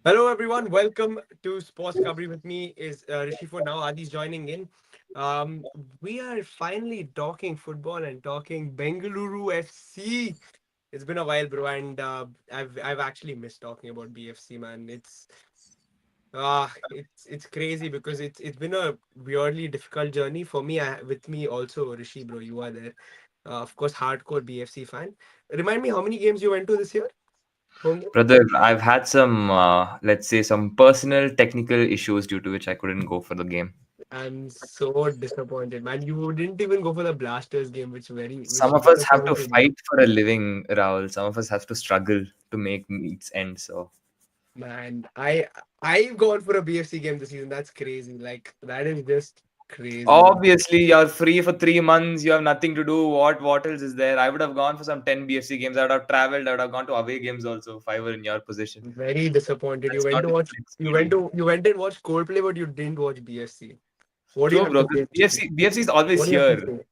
Hello, everyone. Welcome to Sports Coverage. With me is Rishi for now. Adi's joining in. Um, we are finally talking football and talking Bengaluru FC. It's been a while, bro, and I've actually missed talking about BFC, man. It's crazy because it's been a weirdly difficult journey for me. With me also, Rishi, bro, you are there. Of course, hardcore BFC fan. Remind me how many games you went to this year? Home games? Brother, I've had some, let's say, some personal technical issues due to which I couldn't go for the game. I'm so disappointed, man. You didn't even go for the Blasters game, which Some of us have to disappointed me. fight for a living, Rahul. Some of us have to struggle to make meets end. So Man, I've gone for a BFC game this season. That's crazy. Like that is just crazy. obviously, you're free for 3 months. You have nothing to do. What else is there? I would have gone for some 10 BFC games. I would have traveled. I would have gone to away games also if I were in your position. Very disappointed. You That's went not to even watch expedient. you went and watched Coldplay, but you didn't watch BFC. What do you True, have bro. to Because say? BFC is always What do you have to here. say?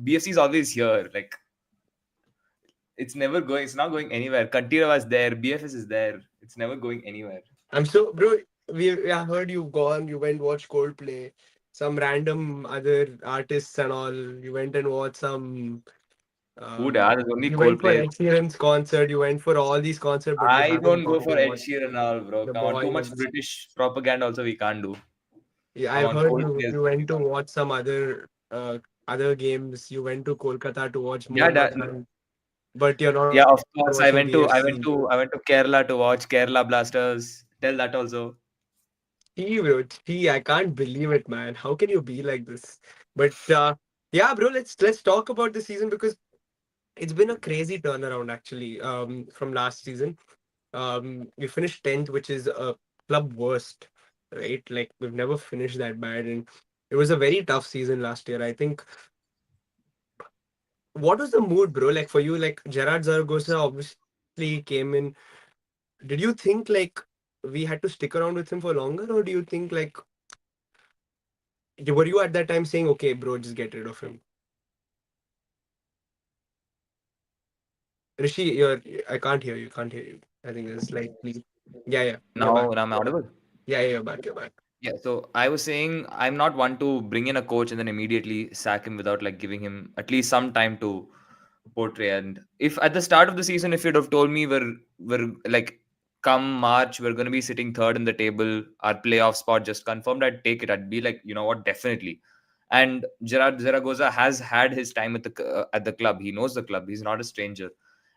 BFC is always here. Like it's never going. It's not going anywhere. Kantira was there. BFS is there. It's never going anywhere. I'm so bro. I heard you gone. You went watch Coldplay, some random other artists and all. You went and watched some. Who Um, does? There's only you went for Coldplay. Ed Sheeran's concert. You went for all these concerts, but you I haven't don't go gone to for Ed watch Sheeran now, bro. the Come on, too much boys. British propaganda also we can't do. Yeah, Come I've on, heard you. Coldplay is You what we went to got. watch some other games. You went to Kolkata to watch Yeah, Mohun Bagan, but you're not yeah. Of watching course, BFC. I went to Kerala to watch Kerala Blasters. Tell that also. Gee, bro, gee, I can't believe it, man. How can you be like this? But yeah, bro, let's talk about the season because it's been a crazy turnaround actually. From last season, we finished 10th, which is a club worst, right? Like we've never finished that bad, and it was a very tough season last year. I think. What was the mood, bro? Like for you, like Gerard Zaragoza obviously came in. Did you think like we had to stick around with him for longer, or do you think like were you at that time saying, okay, bro, just get rid of him? Rishi, I can't hear you. Can't hear you. I think there's slightly. Yeah, yeah, you're back. Now I'm audible. Yeah, yeah, you're back. You're back. Yeah, so I was saying I'm not one to bring in a coach and then immediately sack him without like giving him at least some time to portray. And if at the start of the season, if you'd have told me we're like come March we're going to be sitting third in the table, our playoff spot just confirmed, I'd take it. I'd be like, you know what, definitely. And Gerard Zaragoza has had his time at the club. He knows the club. He's not a stranger.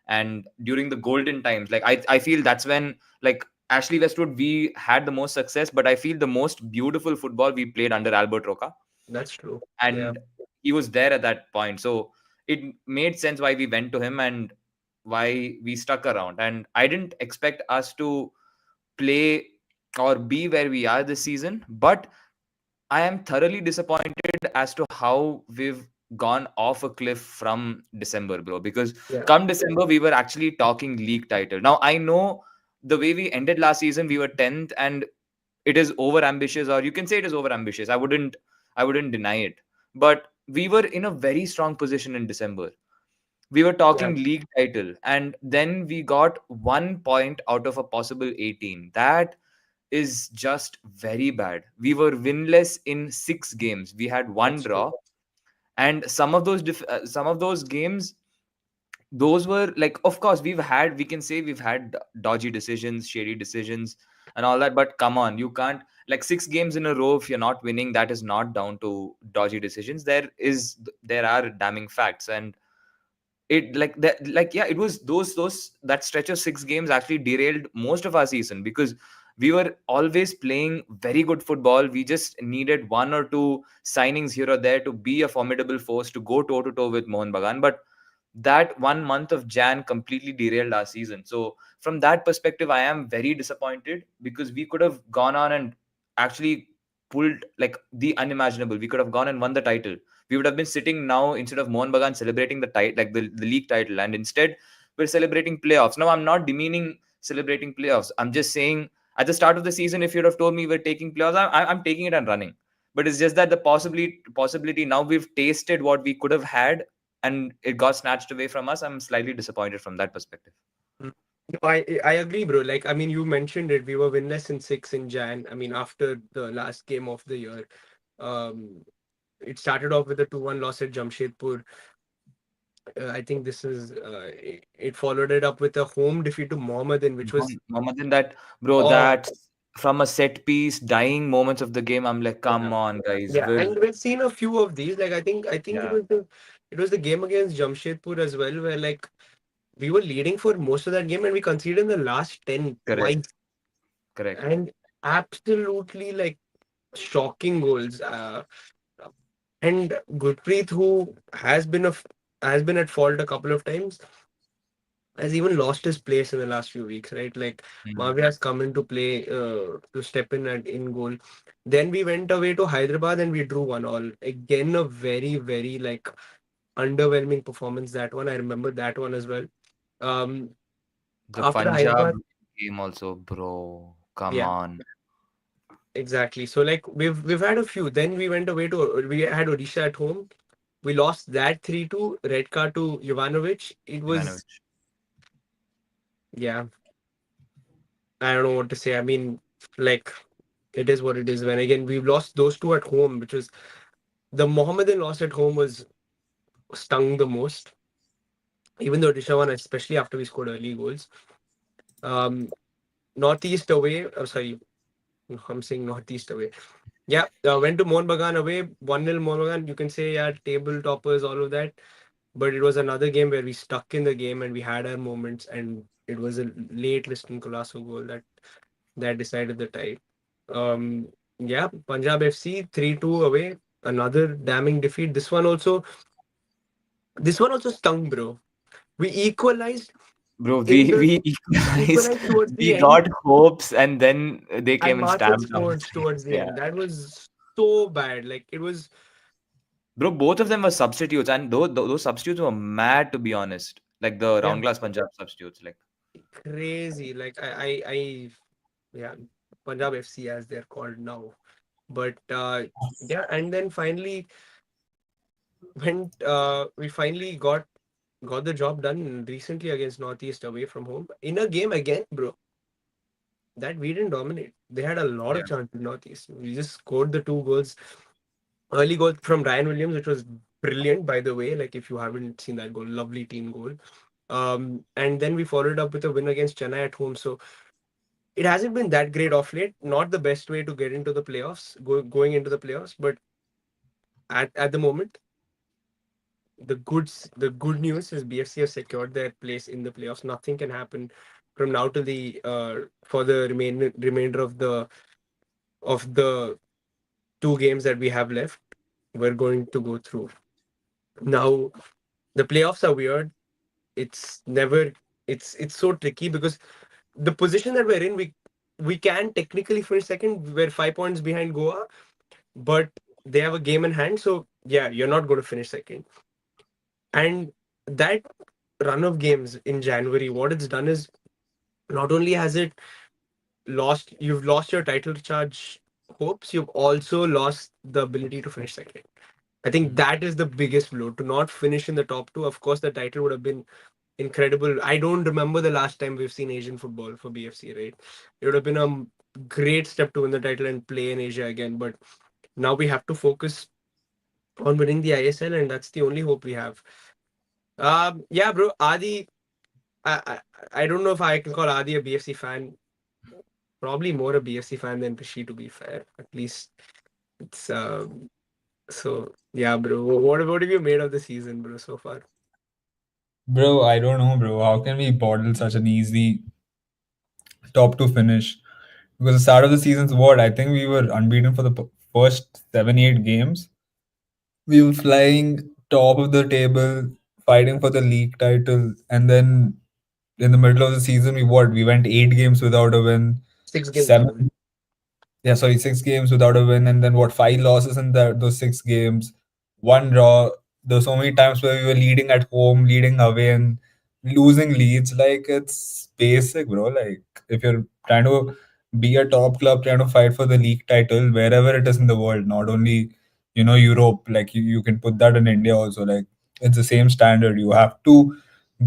And during the golden times, like I feel that's when like Ashley Westwood, we had the most success, but I feel the most beautiful football we played under Albert Roca, That's true. Yeah. and he was there at that point. So it made sense why we went to him and why we stuck around. And I didn't expect us to play or be where we are this season, but I am thoroughly disappointed as to how we've gone off a cliff from December, bro. Because Yeah. come December, we were actually talking league title. Now I know the way we ended last season, we were 10th, and it is over ambitious, or you can say it is over ambitious. I wouldn't deny it. But we were in a very strong position in December. We were Yeah. talking league title, and then we got 1 point out of a possible 18. That is just very bad. We were winless in 6 games. We had one That's true. draw, and some of those games, those were like, of course, we can say we've had dodgy decisions, shady decisions, and all that. But come on, you can't like 6 games in a row if you're not winning. That is not down to dodgy decisions. There are damning facts, and it like that like yeah, it was those that stretch of 6 games actually derailed most of our season because we were always playing very good football. We just needed one or two signings here or there to be a formidable force to go toe to toe with Mohun Bagan. But that 1 month of Jan completely derailed our season. So from that perspective, I am very disappointed because we could have gone on and actually pulled like the unimaginable. We could have gone and won the title. We would have been sitting now instead of Mohun Bagan celebrating the title, like the league title, and instead we're celebrating playoffs. Now I'm not demeaning celebrating playoffs. I'm just saying at the start of the season, if you'd have told me we're taking playoffs, I'm taking it and running. But it's just that the possibility now we've tasted what we could have had and it got snatched away from us. I'm slightly disappointed from that perspective. Mm. I agree, bro. Like, I mean, you mentioned it. We were winless in six in Jan. I mean, after the last game of the year, um, it started off with a 2-1 loss at Jamshedpur. I think it followed it up with a home defeat to Mohammedan, which was Mohammed, that bro, oh that from a set piece, dying moments of the game, I'm like, yeah. come on, guys, Yeah, and we've seen a few of these. Like, I think yeah, it was the game against Jamshedpur as well, where like we were leading for most of that game and we conceded in the last 10 twice. correct, correct. And absolutely like shocking goals. And Gurpreet, who has been at fault a couple of times, has even lost his place in the last few weeks, right? Like Mm. Mavi has come into play to step in and in goal. Then we went away to Hyderabad and we drew 1-1. Again, a very, very like underwhelming performance. That one, I remember that one as well. Um, The after the Punjab Hyderabad, game also, bro. Come yeah, on. exactly. So like we've had a few. Then we had Odisha at home. We lost that 3-2, red card to Jovanovic. It was Ivanovic. yeah, I don't know what to say. I mean, like it is what it is. When again we've lost those two at home, which was the Mohammedan loss at home was stung the most. Even though Odisha won, especially after we scored early goals. Um, Northeast away. Sorry, I'm saying Northeast away. Yeah, went to Mohun Bagan away, 1-0 Mohun Bagan. You can say, yeah, table toppers, all of that. But it was another game where we stuck in the game and we had our moments, and it was a late Liston Colasso goal that decided the tie. Yeah, Punjab FC 3-2 away, another damning defeat. This one also stung, bro. We equalized Bro, in the we equalized, equalized towards the we end, got hopes, and then they and came and Marshall stamped on scored us. towards the Yeah. end. That was so bad. Like it was Bro, both of them were substitutes, and those substitutes were mad, to be honest. Like the yeah, round glass Punjab substitutes. Like, crazy. Like yeah, Punjab FC as they're called now. But yeah, and then finally we finally got the job done recently against Northeast away from home in a game again, bro. That we didn't dominate. They had a lot of yeah, chances. Northeast. We just scored the two goals. Early goal from Ryan Williams, which was brilliant, by the way. Like if you haven't seen that goal, lovely team goal. And then we followed up with a win against Chennai at home. So it hasn't been that great off late. Not the best way to get into the playoffs, going into the playoffs, but at the moment, the good news is BFC has secured their place in the playoffs. Nothing can happen from now to the for the remainder of the two games that we have left. We're going to go through. Now the playoffs are weird. It's never it's so tricky because the position that we're in, we can technically finish second. We're 5 points behind Goa, but they have a game in hand. So yeah, you're not going to finish second. And that run of games in January, what it's done is not only has it you've lost your title charge hopes, you've also lost the ability to finish second. I think mm, that is the biggest blow to not finish in the top two. Of course, the title would have been incredible. I don't remember the last time we've seen Asian football for BFC, right? It would have been a great step to win the title and play in Asia again. But now we have to focus on winning the ISL, and that's the only hope we have. Yeah, bro. Adi, I, I I don't know if I can call Adi a BFC fan. Probably more a BFC fan than Rishi, to be fair. At least it's so yeah, bro. What have you made of the season, bro, so far? Bro, I don't know, bro. How can we bottle such an easy top to finish? Because the start of the season's what? I think we were unbeaten for the first 7, 8 games. We were flying top of the table, fighting for the league title, and then in the middle of the season, we went 8 games without a win, 6 games seven, without it. yeah, sorry, 6 games without a win, and then what, 5 losses in those 6 games, one draw. There were so many times where we were leading at home, leading away, and losing leads. Like it's basic, bro. Like if you're trying to be a top club, trying to fight for the league title wherever it is in the world, not only Europe. Like you can put that in India also. Like it's the same standard. You have to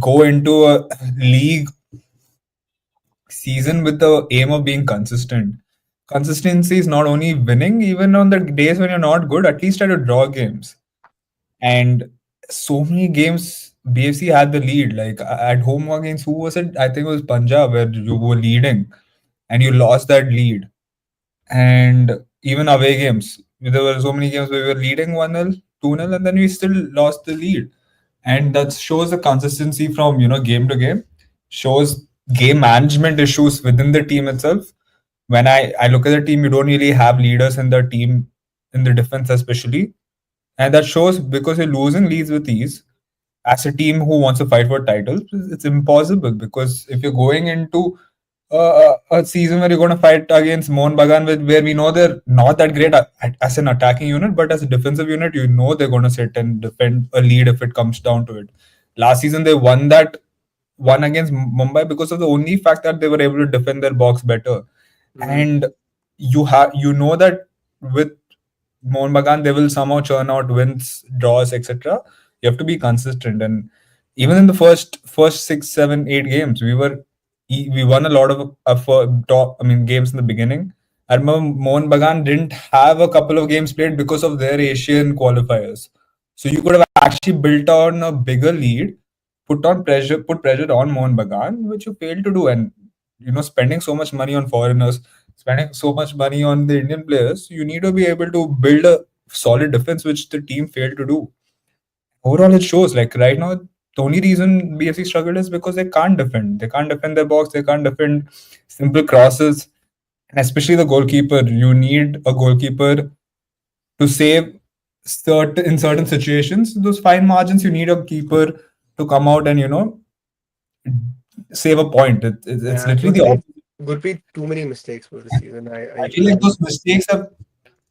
go into a league season with the aim of being consistent. Consistency is not only winning, even on the days when you're not good, at least try to draw games. And so many games, BFC had the lead. Like at home against who was it? I think it was Punjab where you were leading and you lost that lead. And even away games, there were so many games where we were leading 1-0, 2-0, and then we still lost the lead. And that shows the consistency from game to game, shows game management issues within the team itself. When I look at the team, you don't really have leaders in the team, in the defense especially, and that shows because you're losing leads with ease. As a team who wants to fight for titles, it's impossible because if you're going into a season where you're going to fight against Mohun Bagan, where we know they're not that great as an attacking unit, but as a defensive unit, they're going to sit and defend a lead if it comes down to it. Last season, they won against Mumbai because of the only fact that they were able to defend their box better. Mm. And that with Mohun Bagan, they will somehow churn out wins, draws, etc. You have to be consistent, and even in the first 6, 7, 8 games, we won a lot of top. I mean, games in the beginning. I remember Mohun Bagan didn't have a couple of games played because of their Asian qualifiers. So you could have actually built on a bigger lead, put pressure on Mohun Bagan, which you failed to do, and spending so much money on foreigners, spending so much money on the Indian players, you need to be able to build a solid defense, which the team failed to do. Overall, it shows like right now, the only reason BFC struggled is because they can't defend. They can't defend their box. They can't defend simple crosses, and especially the goalkeeper. You need a goalkeeper to save in certain situations. Those fine margins, you need a keeper to come out and save a point. It's Yeah, literally the opposite. Gurpreet, too many mistakes for the season. I feel like those mistakes have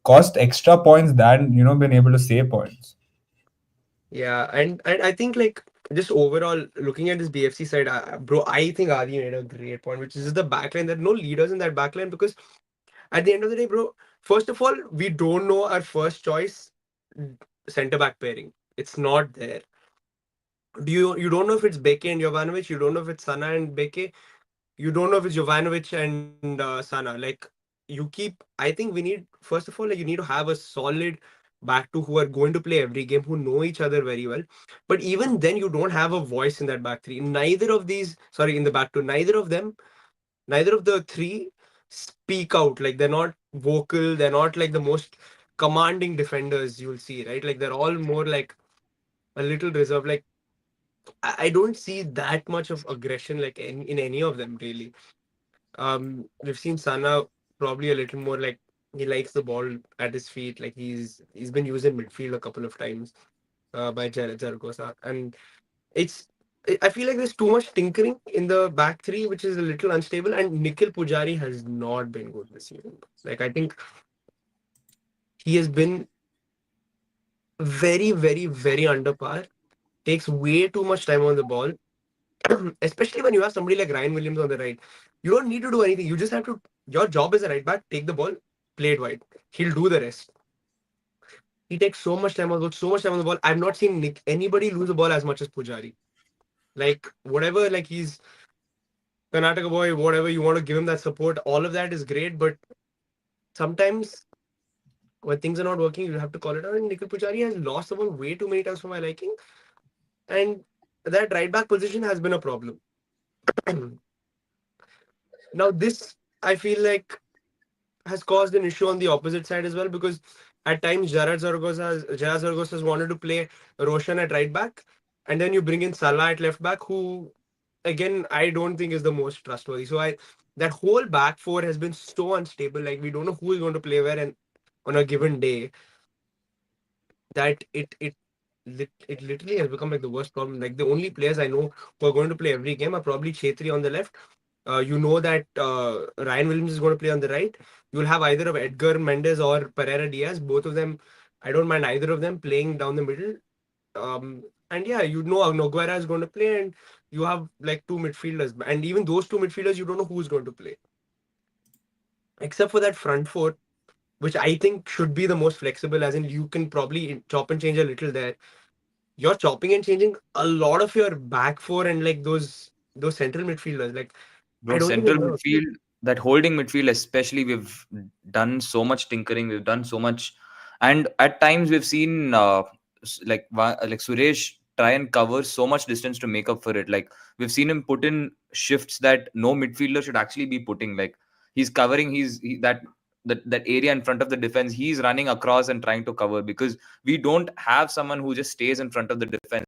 cost extra points than been able to save points. Yeah, and I think like just overall looking at this BFC side, bro, I think Adi made a great point, which is the backline. There are no leaders in that backline because at the end of the day, bro, first of all, we don't know our first choice center back pairing. It's not there. You don't know if it's Beke and Jovanovic. You don't know if it's Sana and Beke. You don't know if it's Jovanovic and Sana. Like I think we need first of all, like you need to have a solid back two who are going to play every game, who know each other very well. But even then, you don't have a voice in that back three. Neither of these, sorry, in the back two, neither of the three speak out. Like they're not vocal. They're not like the most commanding defenders you'll see, right? Like they're all more like a little reserved. Like I don't see that much of aggression like in any of them really. We've seen Sana probably a little more like he likes the ball at his feet. Like he's been used in midfield a couple of times by Jared Zaragoza, and it's I feel like there's too much tinkering in the back three, which is a little unstable. And Nikhil Pujari has not been good this season. Like I think he has been very, very, very under par. Takes way too much time on the ball, especially when you have somebody like Ryan Williams on the right. You don't need to do anything. You just have to. Your job as a right back, take the ball, play it wide. He'll do the rest. He takes so much time on the ball, so much time on the ball. I've not seen anybody lose the ball as much as Pujari. Like whatever, like he's Karnataka boy, whatever you want to give him that support, all of that is great. But sometimes when things are not working, you have to call it out. And Nikhil Pujari has lost the ball way too many times for my liking, and that right back position has been a problem. Now this I feel like has caused an issue on the opposite side as well because at times Gerard Zaragoza has wanted to play Roshan at right back, and then you bring in Salah at left back, who again I don't think is the most trustworthy. So I that whole back four has been so unstable. Like we don't know who is going to play where and on a given day that it literally has become like the worst problem. Like the only players I know who are going to play every game are probably Chetri on the left. You know that Ryan Williams is going to play on the right. You'll have either of Edgar Mendes or Pereira Diaz. Both of them, I don't mind either of them playing down the middle. And yeah, you know Noguera is going to play, and you have like two midfielders. And even those two midfielders, you don't know who's going to play. Except for that front four, which I think should be the most flexible, as in you can probably chop and change a little there. You're chopping and changing a lot of your back four and like those central midfielders. Like I Bro, don't central even know. midfield, that holding midfield, especially, we've done so much tinkering, we've done so much, and at times we've seen like Suresh try and cover so much distance to make up for it. Like we've seen him put in shifts that no midfielder should actually be putting. Like he's covering that area in front of the defense. He's running across and trying to cover because we don't have someone who just stays in front of the defense.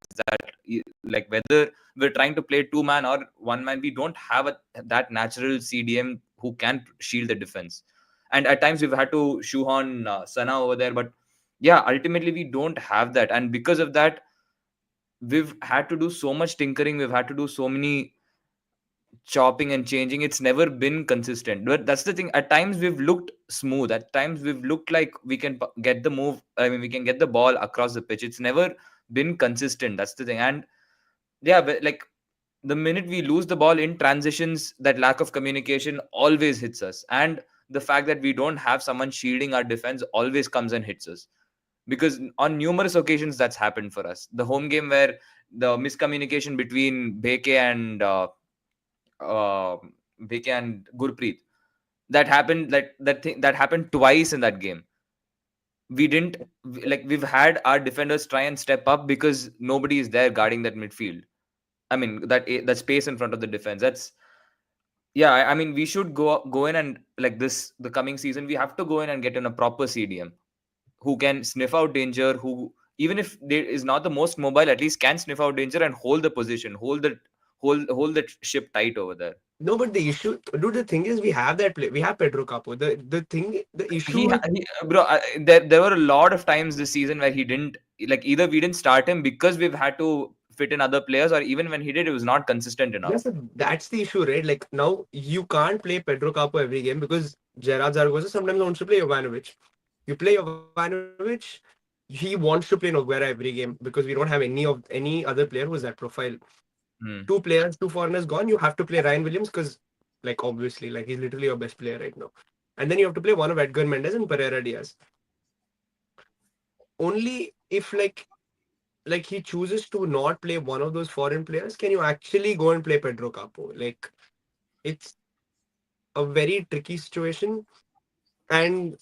Like whether we're trying to play two man or one man, we don't have that natural CDM who can shield the defense. And at times we've had to shoehorn Sana over there, but yeah, ultimately we don't have that, and because of that, we've had to do so much tinkering. We've had to do so many chopping and changing. It's never been consistent, but that's the thing. At times we've looked smooth, at times we've looked like we can get the move, I mean we can get the ball across the pitch. It's never been consistent, that's the thing. And yeah, but like the minute we lose the ball in transitions, that lack of communication always hits us, and the fact that we don't have someone shielding our defense always comes and hits us, because on numerous occasions that's happened for us. The home game where the miscommunication between uh, Beke and Gurpreet, that happened, that thing that happened twice in that game. We didn't like we've had our defenders try and step up because nobody is there guarding that midfield. I mean that space in front of the defense. That's yeah. I mean we should go in and like this the coming season we have to go in and get in a proper CDM who can sniff out danger. Who even if they is not the most mobile, at least can sniff out danger and hold the position, hold the ship tight over there. No, but the issue, dude, the thing is, we have that play. We have Pedro Capo. The issue with Bro, there were a lot of times this season where he didn't like either we didn't start him because we've had to fit in other players, or even when he did, it was not consistent enough. yes, that's the issue, right? Like now, you can't play Pedro Capo every game because Gerard Zaragoza sometimes wants to play Jovanovic. You play Jovanovic, he wants to play Noguera every game because we don't have any other player who's that profile. Hmm. Two players, two foreigners gone. You have to play Ryan Williams because, like, obviously, like he's literally your best player right now. And then you have to play one of Edgar Mendes and Pereira Diaz. Only if like he chooses to not play one of those foreign players, can you actually go and play Pedro Capo? Like it's a very tricky situation. And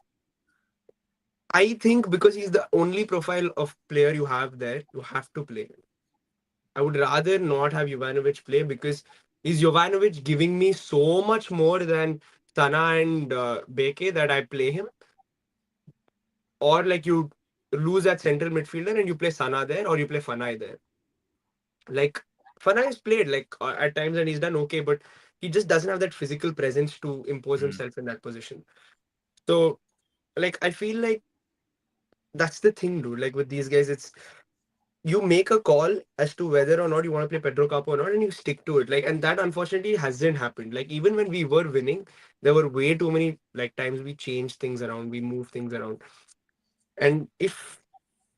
I think because he's the only profile of player you have there, you have to play him. I would rather not have Jovanovic play because is Jovanovic giving me so much more than Sana and Beke that I play him? Or like you lose that central midfielder and you play Sana there or you play Fanai there. Like Fanai has played like at times and he's done okay, but he just doesn't have that physical presence to impose Hmm. himself in that position. So like I feel like that's the thing, dude. Like with these guys, it's you make a call as to whether or not you want to play Pedro Capo or not, and you stick to it. Like, and that unfortunately hasn't happened. Like, even when we were winning, there were way too many like times we changed things around, we moved things around. And if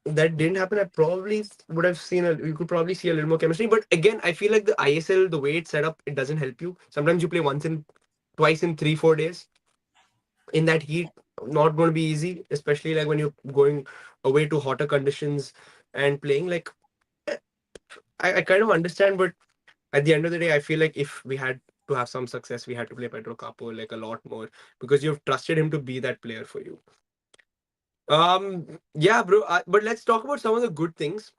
that didn't happen, I probably would have seen you could probably see a little more chemistry. But again, I feel like the ISL, the way it's set up, it doesn't help you. Sometimes you play twice in 3-4 days. In that heat, not going to be easy, especially like when you're going away to hotter conditions and playing. Like, I kind of understand, but at the end of the day, I feel like if we had to have some success, we had to play Pedro Capo like a lot more because you've trusted him to be that player for you. Yeah, bro. But let's talk about some of the good things.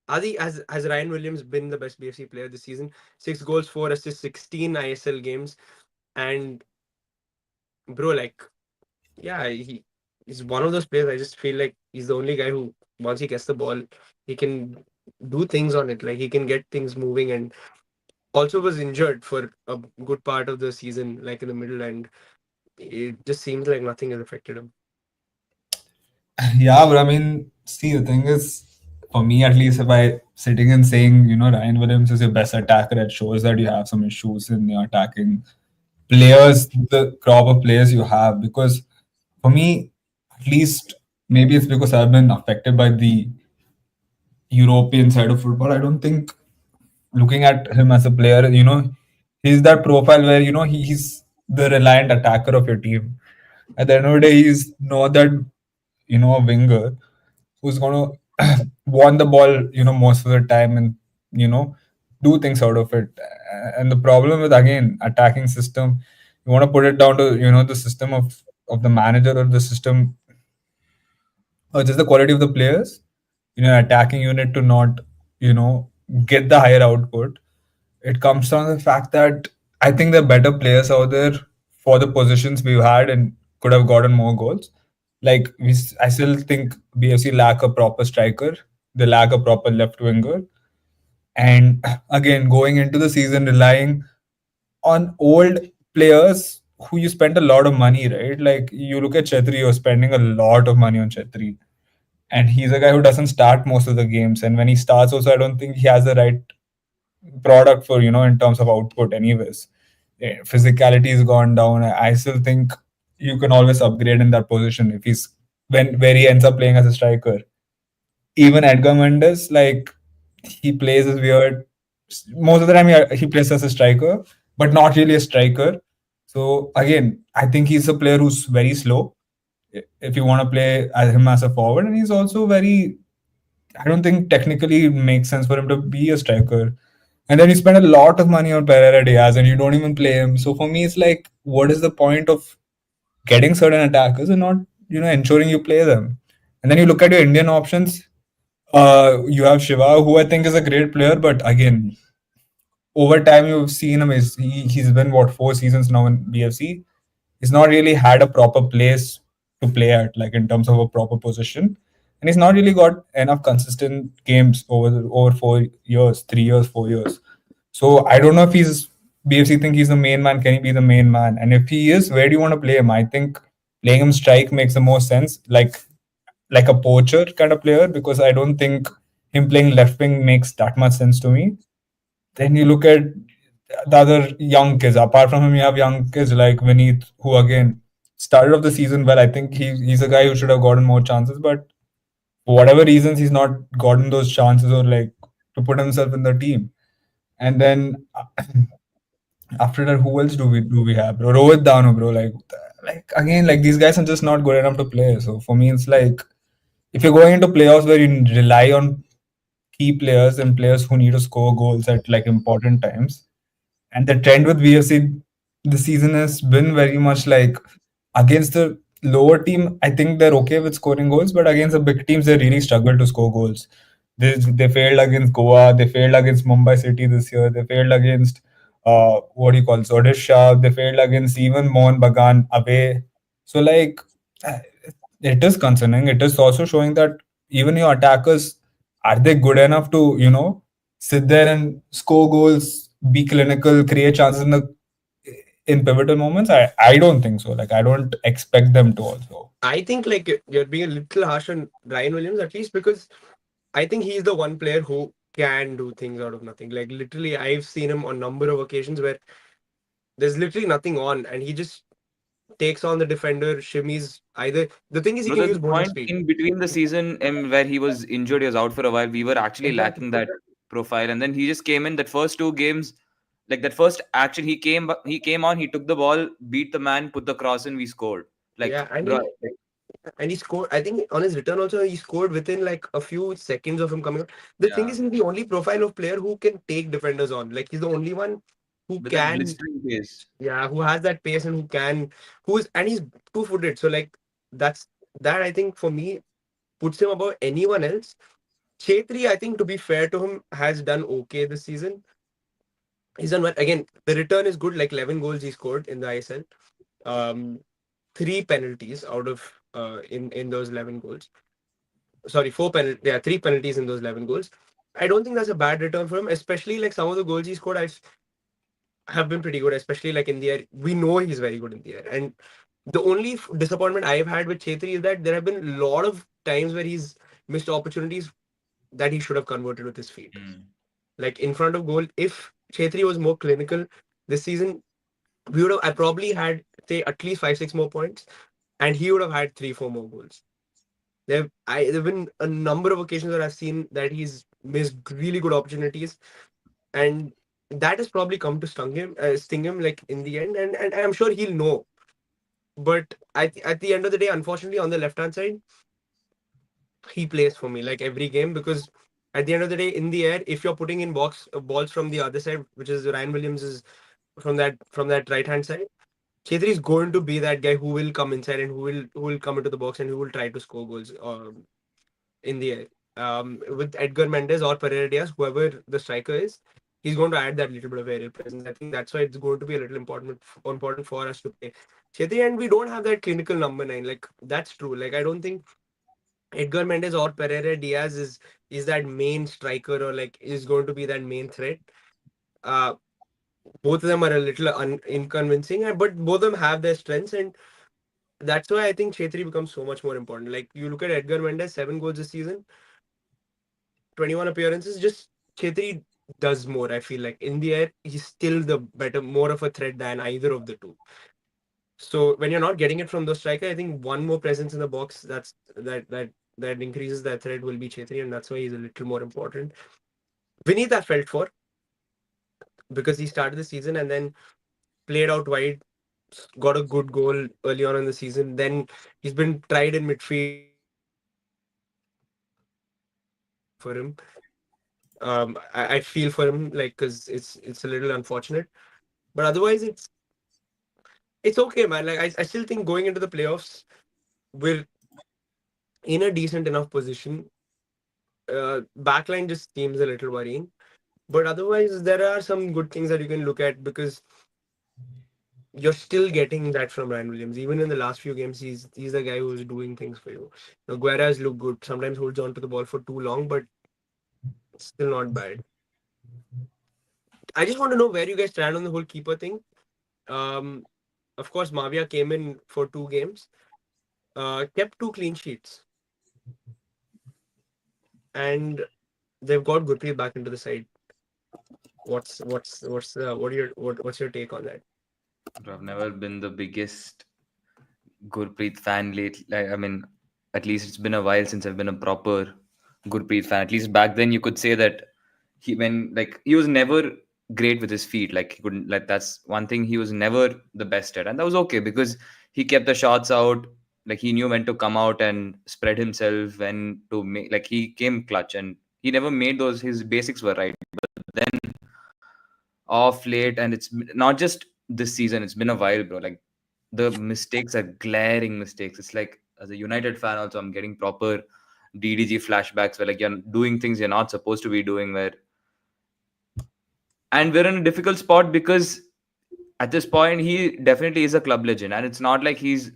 Adi, has Ryan Williams been the best BFC player this season? 6 goals, 4 assists, 16 ISL games, and bro, like, yeah, he's one of those players. I just feel like he's the only guy who once he gets the ball, he can do things on it. Like he can get things moving and also was injured for a good part of the season, like in the middle, and it just seems like nothing has affected him. Yeah, but I mean, see, the thing is, for me at least, if I sitting and saying, Ryan Williams is your best attacker, it shows that you have some issues in your attacking players, the crop of players you have. Because for me, at least, maybe it's because I've been affected by the European side of football. I don't think looking at him as a player, he's that profile where, he's the reliant attacker of your team. At the end of the day, he's not that, a winger who's going to want the ball, most of the time and, you know, do things out of it. And the problem with, again, attacking system, you want to put it down to, the system of the manager, or the system, or just the quality of the players, attacking unit to not, you know, get the higher output. It comes down to the fact that I think there are better players out there for the positions we've had and could have gotten more goals. Like I still think BFC lack a proper striker. They lack a proper left winger. And again, going into the season relying on old players who you spent a lot of money, right? Like you look at Chetri, you're spending a lot of money on Chetri. And he's a guy who doesn't start most of the games. And when he starts, also, I don't think he has the right product for, in terms of output, anyways. Physicality has gone down. I still think you can always upgrade in that position if he's when where he ends up playing as a striker. Even Edgar Mendes, like he plays as weird. Most of the time, he plays as a striker, but not really a striker. So again, I think he's a player who's very slow. If you want to play as him as a forward, and he's also very. I don't think technically it makes sense for him to be a striker. And then you spend a lot of money on Pereira Diaz, and you don't even play him. So for me, it's like, what is the point of getting certain attackers and not, ensuring you play them? And then you look at your Indian options. You have Shiva, who I think is a great player, but again, over time you've seen him. He's been what 4 seasons now in BFC. He's not really had a proper place to play at, like in terms of a proper position, and he's not really got enough consistent games over 4 years, 3 years, 4 years. So I don't know if he's BFC think he's the main man. Can he be the main man? And if he is, where do you want to play him? I think playing him strike makes the most sense, like a poacher kind of player, because I don't think him playing left wing makes that much sense to me. Then you look at the other young kids. Apart from him, you have young kids like Vineet, who again started off the season well. I think he's a guy who should have gotten more chances, but for whatever reasons, he's not gotten those chances, or like to put himself in the team. And then after that, who else do we have, bro? Rohit Dano, bro. Like again, like these guys are just not good enough to play. So for me, it's like if you're going into playoffs where you rely on key players and players who need to score goals at like important times, and the trend with VFC this season has been very much like against the lower team, I think they're okay with scoring goals, but against the big teams, they really struggle to score goals. They failed against Goa, they failed against Mumbai City this year, they failed against what do you call Odisha, they failed against even Mohun Bagan away. So like uh, it is concerning. It is also showing that even your attackers, are they good enough to sit there and score goals, be clinical, create chances in pivotal moments? I don't think so. Like I don't expect them to also. I think like you're being a little harsh on Ryan Williams, at least because I think he's the one player who can do things out of nothing. Like literally, I've seen him on number of occasions where there's literally nothing on, and he just takes on the defender, shimmies. Either the thing is he Bro, can there's use a both his point feet. in between the season where he was injured, he was out for a while. We were actually Exactly. lacking that profile, and then he just came in that first 2 games, like that first action. He came on, he took the ball, beat the man, put the cross in, we scored. Like, Yeah, and bro, he and he scored. I think on his return also he scored within like a few seconds of him coming out. The thing yeah, is, he's the only profile of player who can take defenders on. Like he's the only one who with that can, blistering pace. yeah, who has that pace and who's and he's two-footed. So like that's that I think for me puts him above anyone else. Chetri, I think to be fair to him, has done okay this season. He's done well. Again, the return is good. Like 11 goals he scored in the ISL. Um, three penalties out of in those 11 goals. Sorry, three penalties in those 11 goals. I don't think that's a bad return for him, especially like some of the goals he scored. I have been pretty good, especially like in the air. We know he's very good in the air. And the only disappointment I've had with Chetri is that there have been a lot of times where he's missed opportunities that he should have converted with his feet. Mm. Like in front of goal, if Chetri was more clinical this season, we would have I probably had say at least 5, 6 more points, and he would have had 3, 4 more goals. There've been a number of occasions where I've seen that he's missed really good opportunities, and that has probably come to sting him like in the end, and I'm sure he'll know. But at the end of the day, unfortunately, on the left hand side, he plays for me like every game because At the end of the day, in the air, if you're putting in balls from the other side, which is Ryan Williams is from that right hand side, Chetri is going to be that guy who will come inside and who will come into the box and who will try to score goals in the air. With Edgar Mendes or Pereira Diaz, whoever the striker is, he's going to add that little bit of aerial presence. I think that's why it's going to be a little important for us to play Chetri, and we don't have that clinical number nine. Like that's true. Like I don't think Edgar Mendes or Pereira Diaz is that main striker or like is going to be that main threat. Uh, both of them are a little inconvincing, but both of them have their strengths, and that's why I think Chetri becomes so much more important. Like you look at Edgar Mendes, 7 goals this season, 21 appearances. Just Chetri does more. I feel like in the air, he's still the better, more of a threat than either of the two. So when you're not getting it from the striker, I think one more presence in the box that increases that threat will be Chetri, and that's why he's a little more important. Vinith I felt for because he started the season and then played out wide, got a good goal early on in the season. Then he's been tried in midfield. For him, I feel for him like because it's a little unfortunate, but otherwise it's okay, man. Like I still think going into the playoffs, we're in a decent enough position. Backline just seems a little worrying. But otherwise, there are some good things that you can look at because you're still getting that from Ryan Williams. Even in the last few games, he's the guy who's doing things for you. Guerra's look good. Sometimes holds on to the ball for too long, but still not bad. I just want to know where you guys stand on the whole keeper thing. Um, of course, Mavia came in for 2 games, kept 2 clean sheets, and they've got Gurpreet back into the side. What's your take on that? I've never been the biggest Gurpreet fan lately. Like, I mean, at least it's been a while since I've been a proper Gurpreet fan. At least back then, you could say that he was never great with his feet. Like he couldn't, like that's one thing he was never the best at, and that was okay because he kept the shots out. Like he knew when to come out and spread himself, when to make. Like he came clutch, and he never made those. His basics were right. But then off late, and it's not just this season. It's been a while, bro. Like the mistakes are glaring mistakes. It's like as a United fan, also I'm getting proper DDG flashbacks where like you're doing things you're not supposed to be doing. And we're in a difficult spot because at this point he definitely is a club legend, and it's not like he's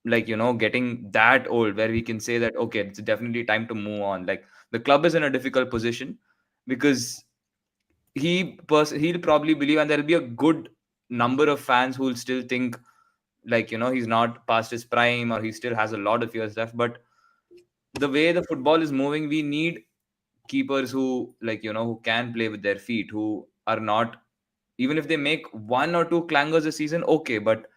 like getting that old where we can say that okay, it's definitely time to move on. Like the club is in a difficult position because he'll probably believe, and there'll be a good number of fans who will still think like he's not past his prime or he still has a lot of years left. But the way the football is moving, we need keepers who like who can play with their feet, who are not, even if they make one or two clangers a season, okay. But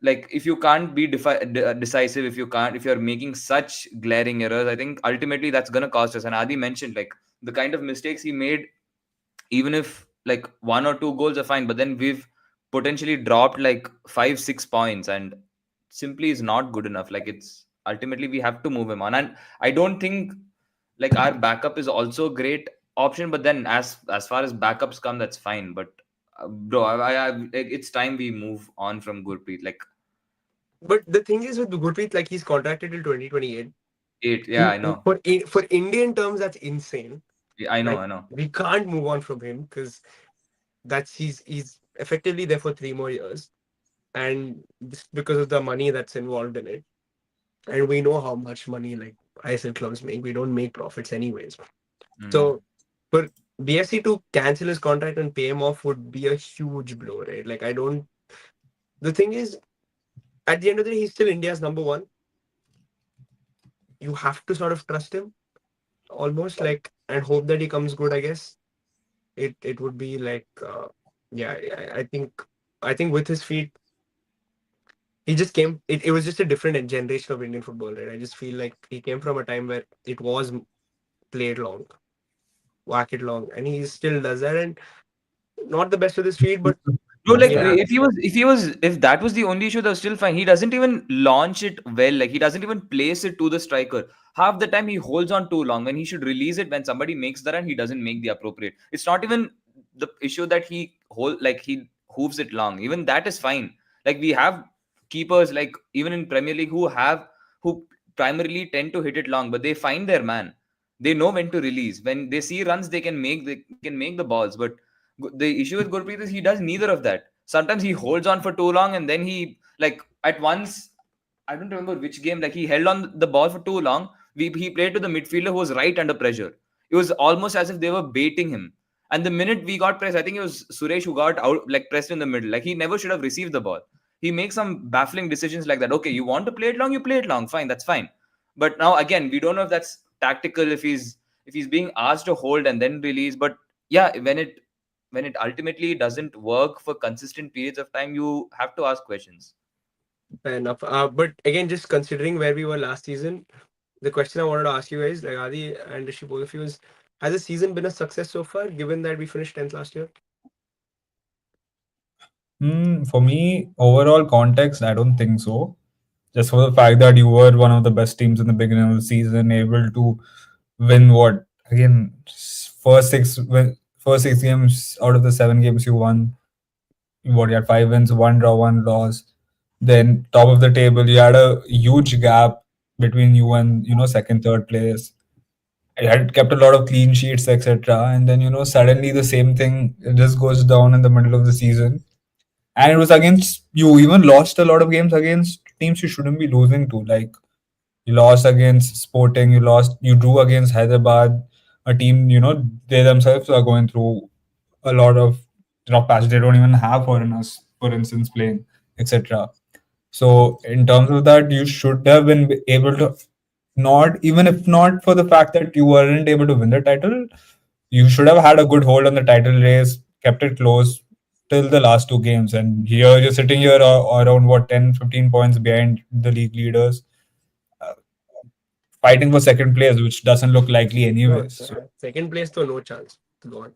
like if you can't be decisive, if you're making such glaring errors, I think ultimately that's going to cost us. And Adi mentioned like the kind of mistakes he made, even if like one or two goals are fine, but then we've potentially dropped like 5-6 points, and simply is not good enough. Like it's ultimately we have to move him on. And I don't think like our backup is also a great option, but then as far as backups come, that's fine. But bro, like, it's time we move on from Gurpreet. Like But the thing is with Gurpreet, like he's contracted till 2028. eight, yeah, I know. For Indian terms, that's insane. Yeah, I know, Like I know. we can't move on from him because that's he's effectively there for 3 more years, and just because of the money that's involved in it, and we know how much money like ISL clubs make. We don't make profits anyways. Mm. So for BFC to cancel his contract and pay him off would be a huge blow, right? Like I don't. The thing is, at the end of the day, he's still India's number one. You have to sort of trust him almost like and hope that he comes good. I guess it would be like yeah. I think with his feet, he just came. It was just a different generation of Indian football, right? I just feel like he came from a time where it was played long, whack it long, and he still does that. And not the best with his feet, but Bro, like Yeah. if that was the only issue, that was still fine. He doesn't even launch it well. Like he doesn't even place it to the striker. Half the time he holds on too long when he should release it when somebody makes the run. He doesn't make the appropriate. It's not even the issue that he hooves it long. Even that is fine. Like we have keepers like even in Premier League who primarily tend to hit it long, but they find their man. They know when to release. When they see runs, they can make the balls, but the issue with Gurpreet is he does neither of that. Sometimes he holds on for too long, and then he like at once I don't remember which game, like he held on the ball for too long. He played to the midfielder who was right under pressure. It was almost as if they were baiting him. And the minute we got pressed, I think it was Suresh who got out like pressed in the middle. Like he never should have received the ball. He makes some baffling decisions like that. Okay, you want to play it long, you play it long, fine, that's fine. But now again, we don't know if that's tactical, if he's being asked to hold and then release. But yeah, when it ultimately doesn't work for consistent periods of time, you have to ask questions. Fair enough. But again, just considering where we were last season, the question I wanted to ask you guys, like Adi and Rishi, both of you, is has the season been a success so far, given that we finished 10th last year? For me, overall context, I don't think so. Just for the fact that you were one of the best teams in the beginning of the season, able to win what again first 6 games out of the 7 games you won. What you had 5 wins, 1 draw, 1 loss. Then top of the table, you had a huge gap between you and second, third place. I had kept a lot of clean sheets, etc. And then suddenly the same thing just goes down in the middle of the season. And it was against you even lost a lot of games against teams you shouldn't be losing to. Like you lost against Sporting, you drew against Hyderabad, a team they themselves are going through a lot of rough patch. They don't even have foreigners, for instance, playing, etc. So in terms of that, you should have been able to not even if not for the fact that you weren't able to win the title, you should have had a good hold on the title race, kept it close till the last 2 games. And here you're sitting here around what 10, 15 points behind the league leaders, uh, fighting for second place, which doesn't look likely No, anyways. So second place, though, no chance. Go on.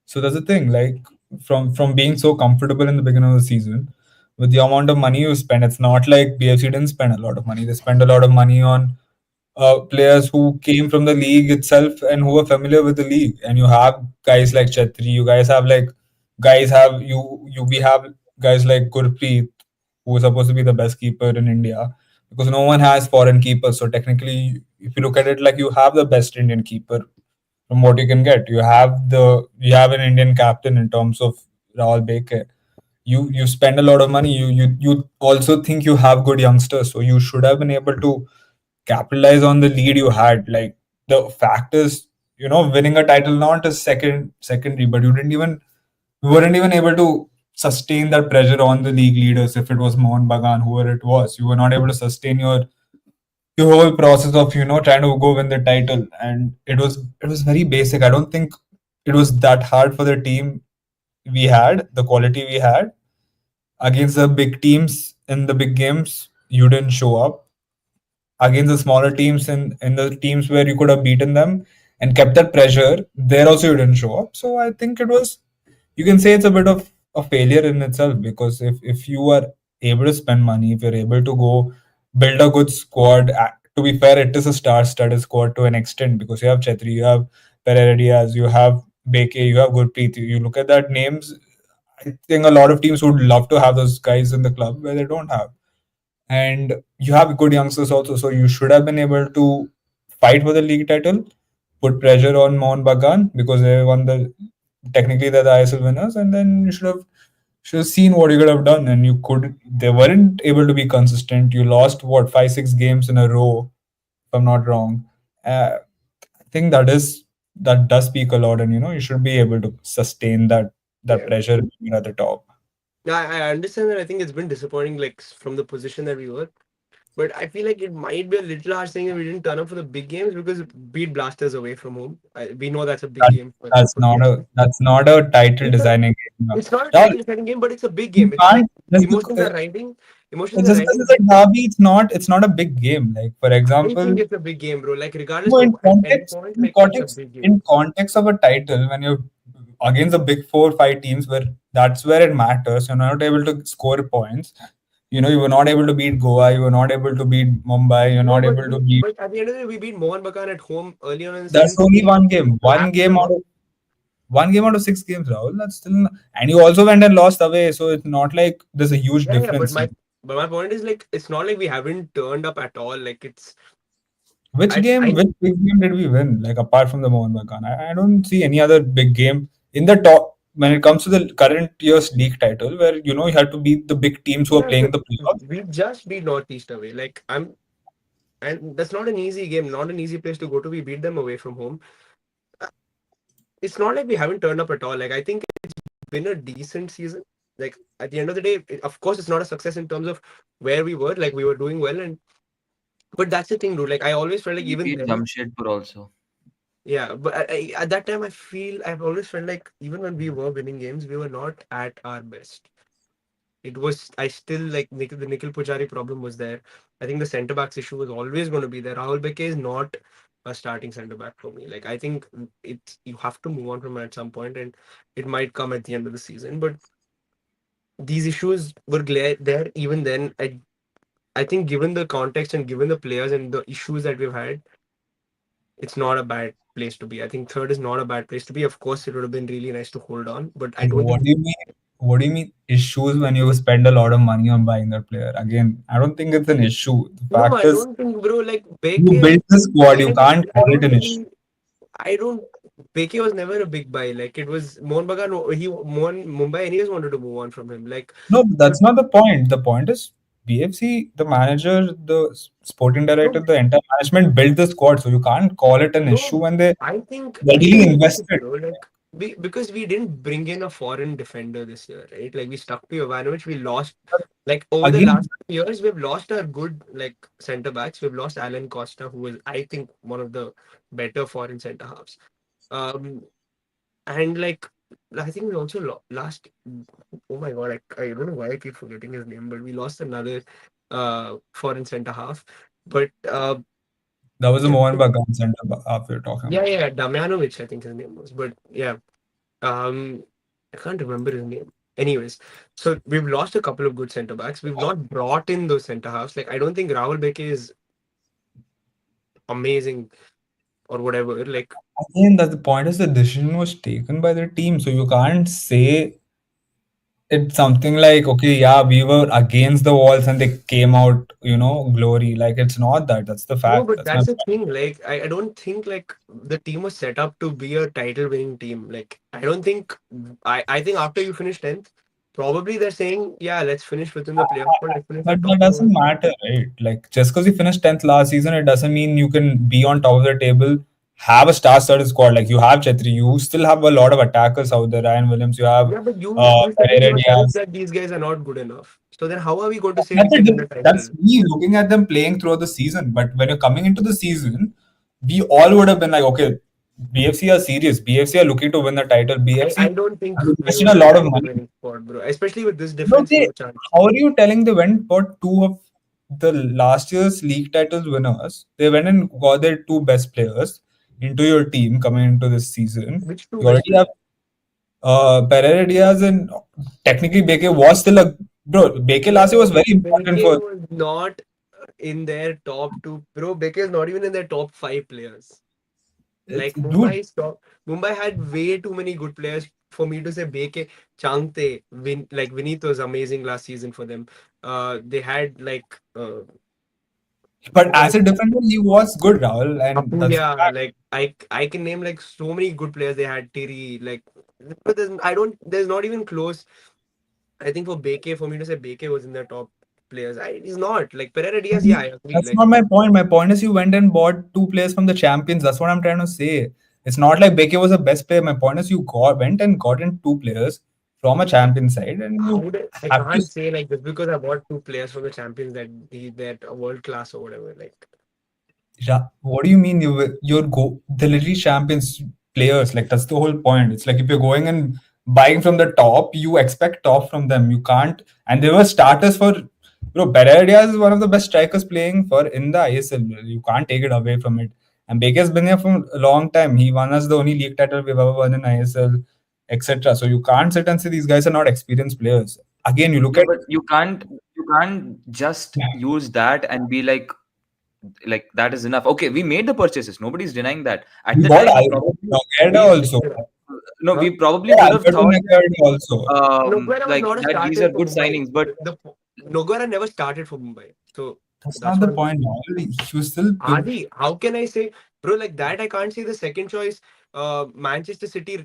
So that's the thing. Like from being so comfortable in the beginning of the season, with the amount of money you spend, it's not like BFC didn't spend a lot of money. They spent a lot of money on players who came from the league itself and who are familiar with the league. And you have guys like Chetri. You guys have like guys have you. We have guys like Gurpreet, who is supposed to be the best keeper in India, because no one has foreign keepers. So technically, if you look at it, like you have the best Indian keeper from what you can get. You have an Indian captain in terms of Rahul Beke. You spend a lot of money. You also think you have good youngsters, so you should have been able to capitalize on the lead you had. Like the fact is, winning a title not a secondary, but you weren't even able to sustain that pressure on the league leaders. If it was Mohan Bagan, whoever it was, you were not able to sustain your whole process of trying to go win the title. And it was very basic. I don't think it was that hard for the team we had, the quality we had. Against the big teams in the big games, you didn't show up. Against the smaller teams and the teams where you could have beaten them and kept that pressure, there also you didn't show up. So I think you can say it's a bit of a failure in itself, because if you are able to spend money, if you're able to go build a good squad, to be fair, it is a star-studded squad to an extent, because you have Chetri, you have Pereira Diaz, you have Beke, you have Gurpreet. You look at that names, I think a lot of teams would love to have those guys in the club where they don't have. And you have good youngsters also, so you should have been able to fight for the league title, put pressure on Mohun Bagan because they won technically they're the ISL winners, and then you should have seen what you could have done. And they weren't able to be consistent. You lost what 5-6 games in a row, if I'm not wrong. I think that does speak a lot, and you should be able to sustain that Yeah. pressure at the top. I understand that. I think it's been disappointing, like from the position that we were. But I feel like it might be a little harsh saying that we didn't turn up for the big games because beat Blasters away from home. We know that's a big That, game that's for not a BFC. that's not a title It's not, designing game. No. it's not a That- title setting game, but it's a big you game. It's like can't. That's emotions are the, riding. Emotions it's are just because riding. it's a derby. It's not a big game. Like for I example, think it's a big game, bro. Like regardless no, of in at any context, point, in like it's a context, big game. in context of a title, when you're against the big 4, 5 teams where that's where it matters. You're not able to score points. You were not able to beat Goa. You were not able to beat Mumbai. You're No, not but able to beat. at the end of the day, we beat Mohan Bagan at home early on in the That's season. only one game. Collapsed a lot. 1 game out of 6 games, Rahul. That's still, and you also went and lost away. So it's not like there's a huge Yeah, yeah, difference. but my point is like it's not like we haven't turned up at all. Like it's Which game, I which big game did we win? Like apart from the Mohan Bagan, I don't see any other big game in the top when it comes to the current year's league title, where you have to beat the big teams who are yeah, playing but in the playoffs. we just beat Northeast away. Like and that's not an easy game, not an easy place to go to. We beat them away from home. Uh, It's not like we haven't turned up at all. Like I think it's been a decent season. Like at the end of the day, of course, it's not a success in terms of where we were. Like we were doing well, and but that's the thing, dude. Like I always felt like We even beat then, Jamshedpur also. yeah. But at that time, I've always felt like even when we were winning games, we were not at our best. It was I still like the Nikhil Pujari problem was there. I think the centre backs issue was always going to be there. Rahul Beke is not a starting centre back for me. Like I think it's you have to move on from it at some point, and it might come at the end of the season. But these issues were there even then. I think given the context and given the players and the issues that we've had, it's not a bad place to be. I think third is not a bad place to be. Of course, it would have been really nice to hold on, but I And don't what think do you mean? What do you mean issues when you spend a lot of money on buying that player? Again, I don't think it's an issue. The no, fact I is, don't think, bro. Like you Beke, built the squad. You again, can't I call it don't an think issue. I don't. Beke was never a big buy. Like it was Mohan Bagan. Mohan Mumbai anyways wanted to move on from him. Like, No, but that's not the point. The point is BFC, the manager, the sporting director, no, the entire management built the squad. So you can't call it an issue no. when they I think readily we did, invested. bro. Like because we didn't bring in a foreign defender this year, right? Like we stuck to Jovanovic. We lost like over the Again, last years. We've lost our good like centre backs. We've lost Alan Costa, who is I think one of the better foreign centre halves. Um, and like I think we also last. Oh my god, I don't know why I keep forgetting his name, but we lost another foreign centre half. But that was a Mohan Bagan center half you're talking yeah, about. yeah, Damjanovic, I think his name was. But yeah, um, I can't remember his name. Anyways, so we've lost a couple of good centre backs. We've not brought in those centre halves. Like I don't think Rahul Beke is amazing or whatever. Like Again, that the point is the decision was taken by the team. So you can't say it's something like, okay, yeah, we were against the walls and they came out, glory. Like it's not that. That's the no, fact. but That's my that's the point. thing. Like I don't think like the team was set up to be a title winning team. Like I don't think I think after you finish 10th, probably they're saying, yeah, let's finish within the playoff or let's finish the But top that four. doesn't matter, right? Like just because you finished 10th last season, it doesn't mean you can be on top of the table, have a star-studded squad. Like you have Chetri, you still have a lot of attackers out there. Ryan Williams, you have Yeah, but you said it Pereira yourself Diaz. that these guys are not good enough. So then how are we going to say we That's, can win the that's title? me looking at them playing throughout the season. But when you're coming into the season, we all would have been like, okay, BFC are serious. BFC are looking to win the title. I BFC don't think have we invested were a a lot of title money. winning squad, bro. Especially with this No, difference, they, no chance. how are you telling they went bought two of the last year's league titles winners? They went and got their two best players into your team coming into this season. Which two You best already have players? Pereira Diaz, and technically Beke was still a bro. Beke last year was No, very important Beke for. was not in their top two. Bro, Beke is not even in their top five players. It's, Like dude, Mumbai had way too many good players for me to say Beke, Changte, like Vinith was amazing last season for them. They had like but who as a else? defender, he was good, Rahul, and that's the Apulia, fact. like I can name like so many good players they had. Tiri, like but I don't. There's not even close. I think for Beke, for me to say Beke was in the top players, he's not. Like Pereira Diaz, yeah, I agree. That's Like not my point. My point is you went and bought two players from the champions. That's what I'm trying to say. It's not like Beke was the best player. My point is you went and got in two players from a champion side, and how you would I have to. can't say like just because I bought two players from the champions that that world class or whatever. Like What do you mean you're the literally champions players? Like that's the whole point. It's like if you're going and buying from the top, you expect top from them. You can't. And they were starters for. Pereira Diaz is one of the best strikers playing for in the ISL. You can't take it away from it. And Baker's been here for a long time. He won us the only league title we've ever won in ISL. etc. So you can't sit and say these guys are not experienced players. Again, you look No, at but you can't just use that and be like that is enough. Okay, we made the purchases. Nobody's denying that. At we the bought time, probably Noguera we also. no, Huh? we probably Yeah, would have Alberto thought Negredo also. Noguera was like not a that these are starter for good Mumbai. signings, but The Noguera never started for Mumbai, so That's that's not what the I'm saying. point. Already, he was still Adi, how can I say, bro, like that? I can't say the second choice. Manchester City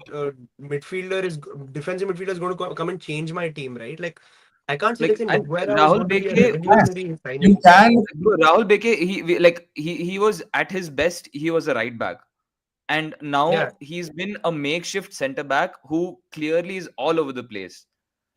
midfielder is defensive midfielder is going to come and change my team, right? Like I can't say that like say and Noguera was Rahul going to be a Beke yes. revolutionary You signing. can. Bro, Rahul Beke, he was at his best. He was a right back, and Yeah, now he's been a makeshift center back who clearly is all over the place.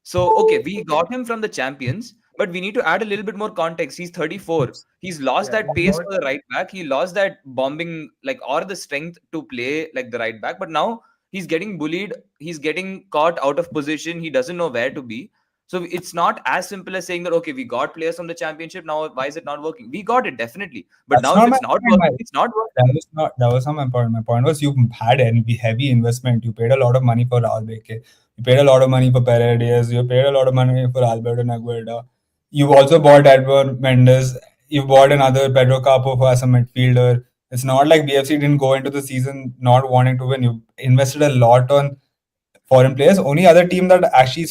So okay, we got him from the champions, but we need to add a little bit more context. He's 34. He's lost yeah, that he's pace not. for the right back. He lost that bombing like or the strength to play like the right back. But now he's getting bullied. He's getting caught out of position. He doesn't know where to be. So it's not as simple as saying that okay, we got players from the championship. Now why is it not working? We got it definitely, but That's now if not my it's not point. working, it's not working. That was not my point. My point was you had heavy investment. You paid a lot of money for Rahul Beke. You paid a lot of money for Paredes. You paid a lot of money for Alberto Nagueda. You also bought Edward Mendes. You bought another Pedro Capo as a midfielder. It's not like BFC didn't go into the season not wanting to win. You invested a lot on foreign players. Only other team that actually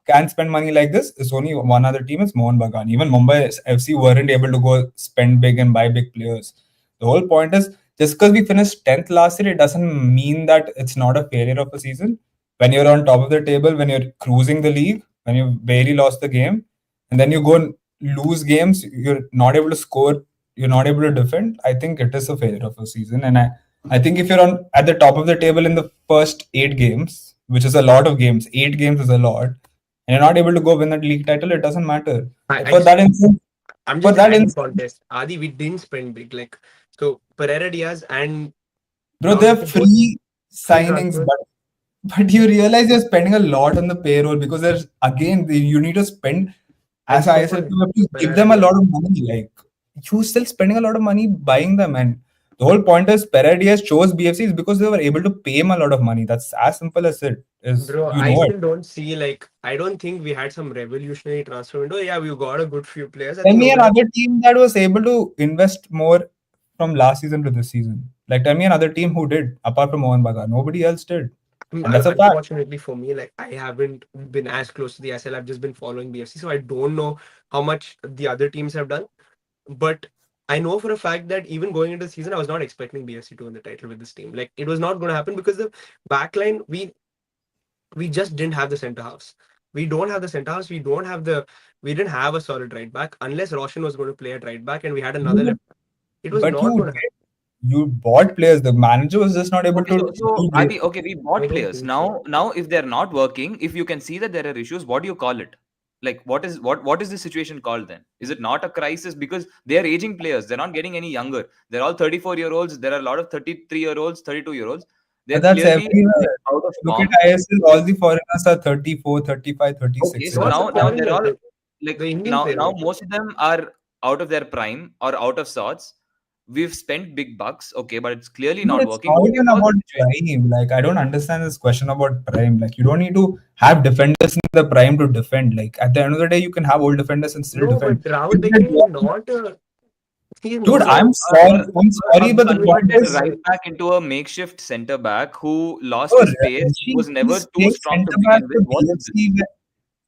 can spend money like this is only one other team. It's Mohun Bagan. Even Mumbai FC weren't able to go spend big and buy big players. The whole point is just because we finished 10th last year, it doesn't mean that it's not a failure of a season. When you're on top of the table, when you're cruising the league, when you barely lost the game, and then you go and lose games, you're not able to score, you're not able to defend. I think it is a failure of a season, and I think if you're on at the top of the table in the first 8 games, which is a lot of games, 8 games is a lot, and you're not able to go win that league title, it doesn't matter. I For just that instance, I'm for just that adding instance, contest. Adi, we didn't spend big. Like so, Pereira Diaz and bro, now they're these are both free free signings, transfers. but you realize you're spending a lot on the payroll because there's again you need to spend as Except ISL for you have to give Pereira them a Diaz. lot of money. Like you still spending a lot of money buying them, and the whole point is Paredes chose BFC is because they were able to pay him a lot of money. That's as simple as it is. Bro, You I know it. still don't see like I don't think we had some revolutionary transfer window. Yeah, we got a good few players. I Tell think me nobody. another team that was able to invest more from last season to this season. Like tell me another team who did apart from Mohan Bagan. Nobody else did, and that's a fact. Unfortunately for me, like I haven't been as close to the SL. I've just been following BFC, so I don't know how much the other teams have done. But I know for a fact that even going into the season, I was not expecting BFC to win the title with this team. Like it was not going to happen because the backline we just didn't have the center halves. We don't have the center halves. We didn't have a solid right back unless Roshan was going to play at right back and we had another You, left back. It was but not you going to happen. you bought players. The manager was just not able Okay, to so do great. Adi, okay, we I bought don't players. think so. Now if they're not working, if you can see that there are issues, what do you call it? Like what is the situation called then? Is it not a crisis because they are aging players? They're not getting any younger. They're all 34-year-olds. There are a lot of 33-year-olds, 32-year-olds. But They're that's clearly like everywhere. out of Look at form. ISL. All the foreigners are 34, 35, Okay, 36. so That's Not a the now fact. they're foreigners, all the like Indian now players. most of them are out of their prime or out of sorts. We've spent big bucks, okay, but it's clearly But not it's working. not What do you even call the about situation? prime. Like I don't understand this question about prime. Like you don't need to have defenders in the prime to defend. Like at the end of the day, you can have old defenders and still No, defend. but Rahul Beke is not a he is Dude, not a So I'm sorry. I'm a sorry, but the point converted is, right back into a makeshift center back who lost oh, his pace, Rishi, was never he's too played strong to centre back begin with. for What is this?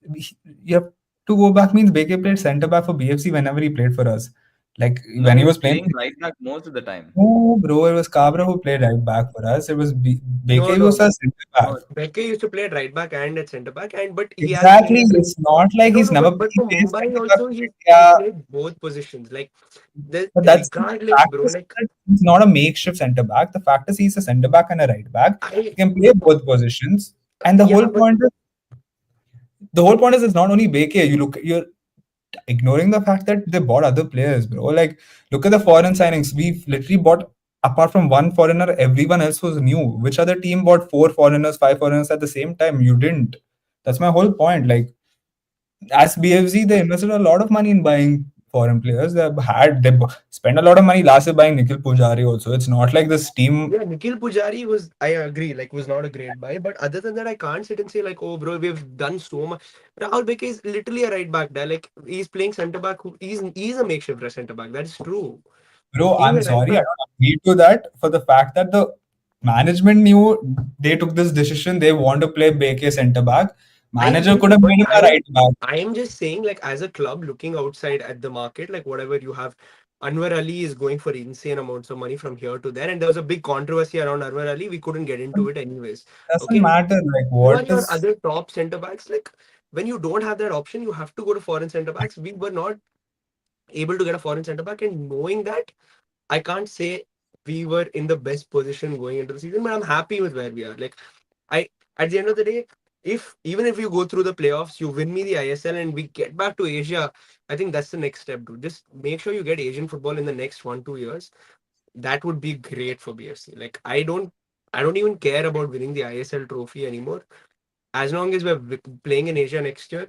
BFC. You have to go back means Beke played centre back for BFC whenever he played for us. Like No, when he he was was playing. playing right back most of the time. No, bro, it was Cabra who played right back for us. It was no Beke was no a centre back. No, Beke used to play at right back and at centre back and but he has Exactly. played It's not like no he's no never but he for plays Mumbai centre back also for he India. played both positions like But that's the regardless fact bro is like that he's not a makeshift centre back. The fact is he's a centre back and a right back. He I can play both positions. And yeah but the whole point is it's not only Beke. You're ignoring the fact that they bought other players, bro. Like look at the foreign signings. We've literally bought apart from one foreigner, everyone else was new. Which other team bought four foreigners, five foreigners at the same time? You didn't. That's my whole point. Like as BFC, they invested a lot of money in buying foreign players. They spent a lot of money last year buying Nikhil Pujari also. It's not like this team. Yeah, Nikhil Pujari was, I agree, like was not a great buy. But other than that, I can't sit and say like, oh, bro, we've done so much. Rahul Beke is literally a right back there. Like he's playing centre back. He's a makeshift centre back. That's true. Bro, He's I'm a right sorry, I back. don't agree to that for the fact that the management knew they took this decision. They want to play Beke centre back. I Manager agree, could have but made him a right back. I am just saying, like, as a club looking outside at the market, like whatever you have, Anwar Ali is going for insane amounts of money from here to there, and there was a big controversy around Anwar Ali. We couldn't get into it anyways. Doesn't Okay, matter. Like, who are what your is. other top centre backs? Like, when you don't have that option, you have to go to foreign centre backs. We were not able to get a foreign centre back, and knowing that, I can't say we were in the best position going into the season, but I'm happy with where we are. Like, I at the end of the day, if even if you go through the playoffs, you win me the ISL and we get back to Asia, I think that's the next step, dude. Just make sure you get Asian football in the next 1 2 years. That would be great for BFC. Like I don't even care about winning the ISL trophy anymore. As long as we're playing in Asia next year,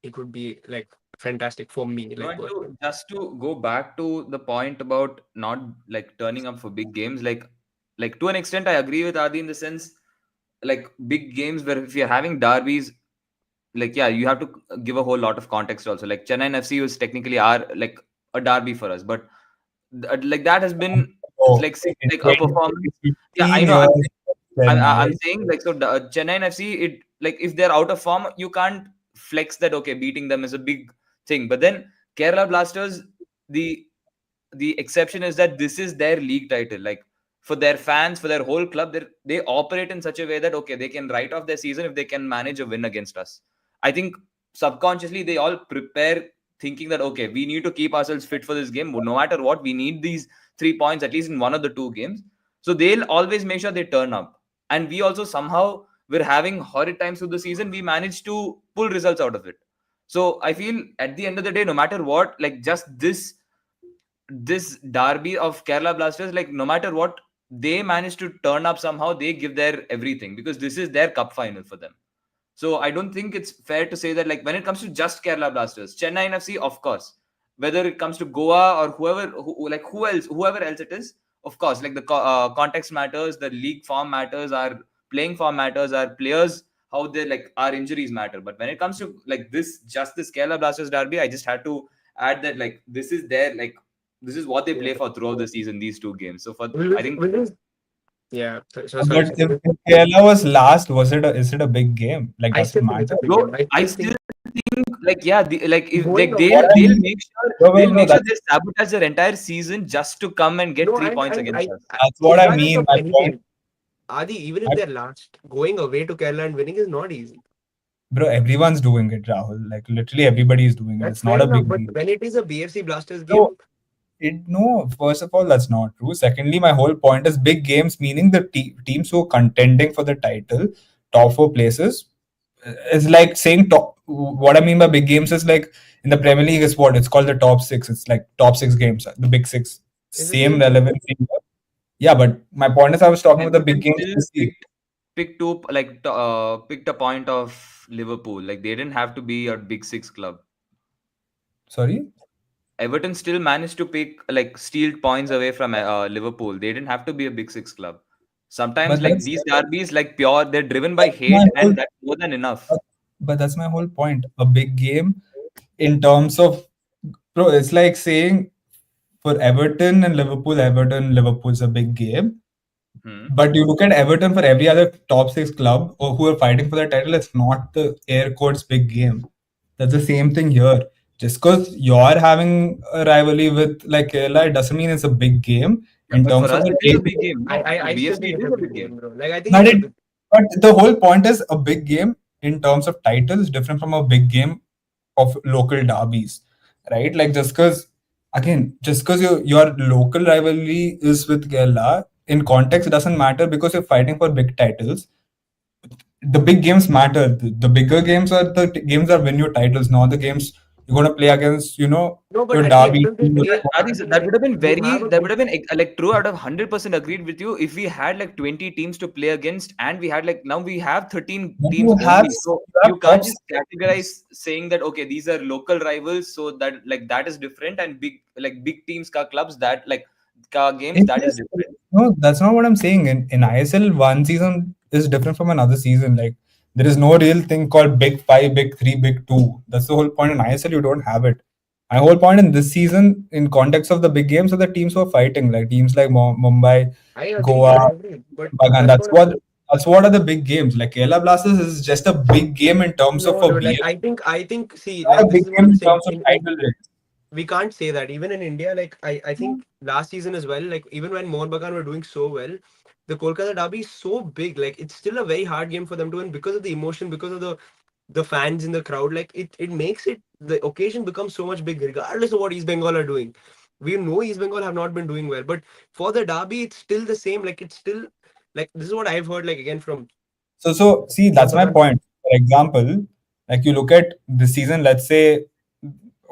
it would be like fantastic for me. No, Like and personally. just to go back to the point about not like turning up for big games, like to an extent, I agree with Adi in the sense, like big games where if you're having derbies, like yeah, you have to give a whole lot of context also. Like Chennai FC was technically our like a derby for us, but like that has been Oh, like in like a performance. Yeah, I 15 know. years, I'm Chennai. saying like so. Chennai FC, it like if they're out of form, you can't flex that. Okay, beating them is a big thing. But then Kerala Blasters, the the exception is that this is their league title. Like for their fans, for their whole club, they operate in such a way that okay, they can write off their season if they can manage a win against us. I think subconsciously they all prepare thinking that okay, we need to keep ourselves fit for this game. No matter what, we need these 3 points at least in one of the two games. So they'll always make sure they turn up. And we also somehow we're having horrid times through the season. We managed to pull results out of it. So I feel at the end of the day, no matter what, like just this derby of Kerala Blasters, like no matter what, they manage to turn up somehow. They give their everything because this is their cup final for them. So I don't think it's fair to say that like when it comes to just Kerala Blasters, Chennai FC, of course. Whether it comes to Goa or like whoever else it is, of course, like the context matters, the league form matters, our playing form matters, our players how they like our injuries matter. But when it comes to like this Kerala Blasters derby, I just had to add that like this is their like this is what they Yeah. play for throughout the season. These two games. So for I think Yeah. So sorry. But if Kerala was last, is it a big game? Like, I does it still think it's a matter? big bro, game. I I still still think think like yeah, like if going like What away. I mean, they'll bro, make sure that's, they sabotage their entire season just to come and get No, 3 points and against us. that's what I regardless mean. of My point, anything, Adi, even if they're last, going away to Kerala and winning is not easy. bro, everyone's doing it, Rahul. Like, literally everybody is doing it. That's It's not fair a enough. big But deal. when it is a BFC Blasters No, game, no, first of all, that's not true. Secondly, my whole point is big games, meaning the teams who are contending for the title, top four places, is like saying top. What I mean by big games is like in the Premier League is what it's called the top six. It's like top six games, the big six. it's the Same same thing. relevance. Yeah, but my point is I was talking about the big Everton games still this year. picked a point of Liverpool. Like they didn't have to be a big six club. Sorry? Everton still managed to pick like steal points away from Liverpool. They didn't have to be a big six club. Sometimes But like that's these derbies, like pure, they're driven by that's my hate, whole and that's more than enough. but that's my whole point. A big game in terms of, bro, it's like saying for Everton, Liverpool's a big game. Hmm. But you look at Everton for every other top six club or who are fighting for the title, it's not the air quotes big game. That's the same thing here. Just because you're having a rivalry with like Kerala, it doesn't mean it's a big game Yeah, in but for terms of us, the it is a big table. game. No, for I still BFC, think it it's is a a big big game, game. bro. Like I think But it's a it, big. but the whole point is a big game in terms of title is different from a big game of local derbies, right? Like just because your local rivalry is with Kerala, in context it doesn't matter because you're fighting for big titles. The big games matter. The bigger games are the games that win you titles, not the games You're going to play against, No, but your at the derby end of the team. day, Adi, That like would have been you have very, a that would good. have been like true. I would have 100% agreed with you if we had like 20 teams to play against, and we had like now we have 13 Then teams only. So you have you top can't just six categorize teams. saying that okay, these are local rivals, so that like that is different, and big teams ka clubs that like ka games It that is is. different. No, that's not what I'm saying. In ISL, one season is different from another season. Like there is no real thing called big five, big three, big two. That's the whole point. In ISL, you don't have it. My whole point in this season, in context of the big games, are the teams who are fighting, like teams like Mumbai, I agree, I Goa, agree. But Bagan. that's what I'm. That's what are the big games. Like Kerala Blasters is just a big game in terms of No, a dude. Like BF, I think. See, not like a this big is what game I'm in saying. terms of In title race. we can't say that even in India. Like I think last season as well. Like even when Mohun Bagan were doing so well, the Kolkata derby is so big. Like it's still a very hard game for them to win because of the emotion, because of the fans in the crowd. Like it makes it the occasion becomes so much big, regardless of what East Bengal are doing. We know East Bengal have not been doing well, but for the derby, it's still the same. Like it's still like this is what I've heard. Like again from So see, Mohun that's my Bagan. point. For example, like you look at the season, let's say,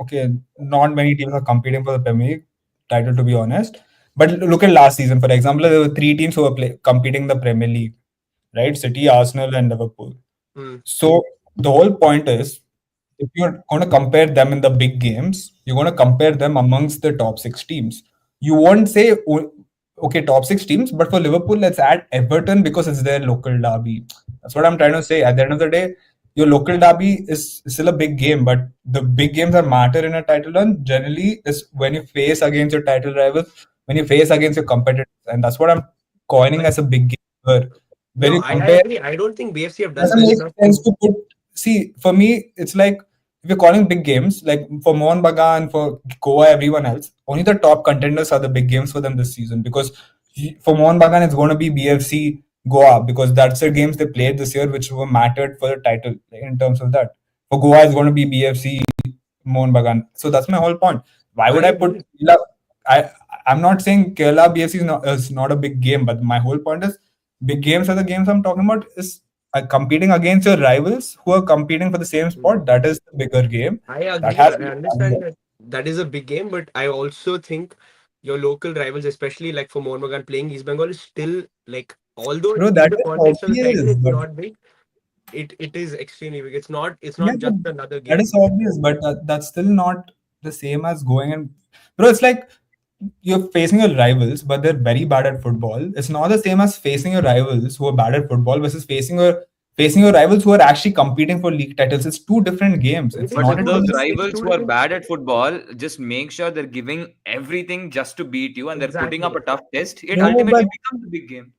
okay, not many teams are competing for the Premier League title, to be honest. But look at last season, for example, there were three teams who were competing in the Premier League, right? City, Arsenal, and Liverpool. Hmm. So the whole point is, if you're going to compare them in the big games, you're going to compare them amongst the top six teams. You won't say, okay, top six teams, but for Liverpool, let's add Everton because it's their local derby. That's what I'm trying to say. At the end of the day, your local derby is still a big game, but the big games that matter in a title run generally is when you face against your title rivals, when you face against your competitors. And that's what I'm coining But as a big game. Where when no, you I compare, agree. I don't think BFC have done doesn't well make enough sense to. to put. See, for me, it's like if you're calling big games, like for Mohun Bagan, for Goa, everyone else, only the top contenders are the big games for them this season. Because for Mohun Bagan, it's going to be BFC Goa because that's the games they played this year, which were mattered for the title in terms of that. For Goa, it's going to be BFC Mohun Bagan. So that's my whole point. Why I would I put agree. Kerala? I I'm not saying Kerala BFC is not a big game, but my whole point is big games are the games I'm talking about is competing against your rivals who are competing for the same Hmm. spot. That is the bigger game. I That agree. has I to be understand done. that that is a big game, but I also think your local rivals, especially like for Mohun Bagan playing East Bengal, is still like although Bro, in that the is context of the title, obvious, it's but not big. It is extremely big. It's yeah, not but just another that game. is obvious, but that's still not the same as going and bro, it's like you're facing your rivals, but they're very bad at football. It's not the same as facing your rivals who are bad at football versus facing your rivals who are actually competing for league titles. It's two different games. It It's But is not if at two all those the different. same. It's rivals two who are different. bad at football just make sure they're giving everything just to beat you and they're putting up Exactly. a tough test, it No, ultimately becomes a big game.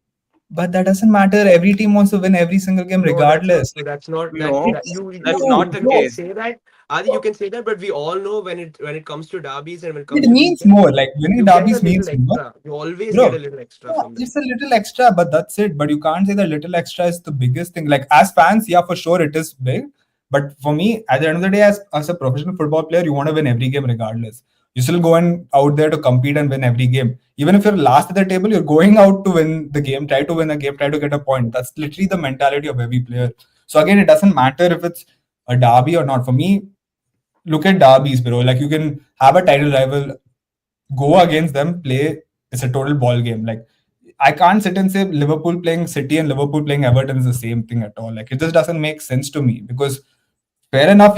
but that doesn't matter. Every team wants to win every single game No, that's not regardless. true. That's not that It No, that is that's you true, not the you can bro. case. say that. Adi, you can say that, but we all know when it comes to derbies and when it comes It to these means things, more. Like winning you get a derbies little means more. extra. You always get Bro, a little extra yeah, from them. it's a little extra, but that's it. But you can't say the little extra is the biggest thing. Like as fans, yeah, for sure it is big. But for me, at the end of the day, as a professional football player, you want to win every game regardless. You're still going out there to compete and win every game. Even if you're last at the table, you're going out to win the game, try to win a game, try to get a point. That's literally the mentality of every player. So again, it doesn't matter if it's a derby or not. For me, look at derbies, bro. Like you can have a title rival, go against them, play. It's a total ball game. Like I can't sit and say Liverpool playing City and Liverpool playing Everton is the same thing at all. Like it just doesn't make sense to me because fair enough,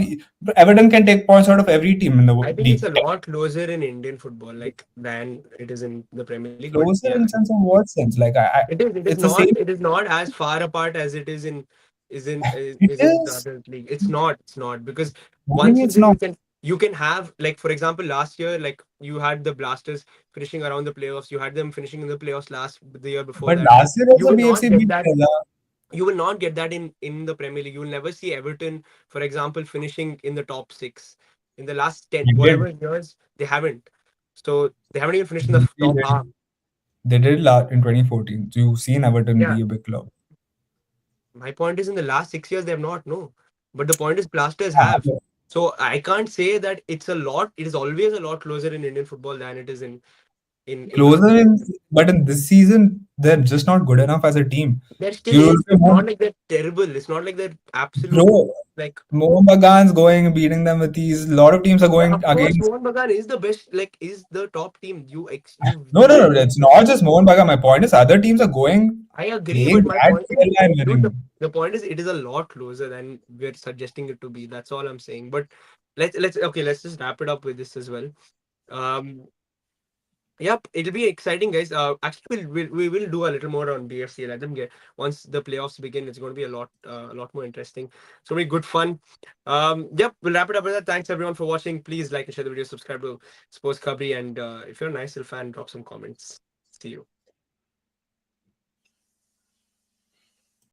Everton can take points out of every team in the I think it's league. a lot closer in Indian football, like than it is in the Premier League. But Closer yeah, in sense of what sense? Like it is. It is it's the not. same. It is not as far apart as it It is in the is. other league. It's not. It's not because What do you one mean it's season not? you can have like for example last year like you had the Blasters finishing around the playoffs. You had them finishing in the playoffs the year before But that. last year You also will BFC not get beat that. Kerala. You will not get that in the Premier League. You will never see Everton, for example, finishing in the top six. In the last 10 They whatever did. years, they haven't. So they haven't even finished in the BFC top half. did. They did in 2014. So you've seen Everton Yeah. be a big club. My point is in the last 6 years they have not, no. But the point is Blasters have. Yeah, So I can't say that it's a lot. It is always a lot closer in Indian football than it is in in the Closer in, but in this season, they're just not good enough as a team. there still You is. look at It's not like they're terrible. It's not like they're absolute bro, like. Mohun Bagan's going beating them with these. A lot of teams are Yeah, going of course, against. Mohan Bagan is the best. Like, is the top team. No, You no, will. no. It's not just Mohun Bagan. My point is, other teams are going I agree, playing but my bad point is, Kerala and dude, winning. the point is, it is a lot closer than we're suggesting it to be. That's all I'm saying. But let's just wrap it up with this as well. Um, Yep, it'll be exciting, guys. Actually, we will do a little more on BFC. Let them get once the playoffs begin. It's going to be a lot more interesting. So many good fun. Yep, we'll wrap it up with that. Thanks everyone for watching. Please like and share the video. Subscribe to Sports Kabri, and if you're an ISL fan, drop some comments. See you.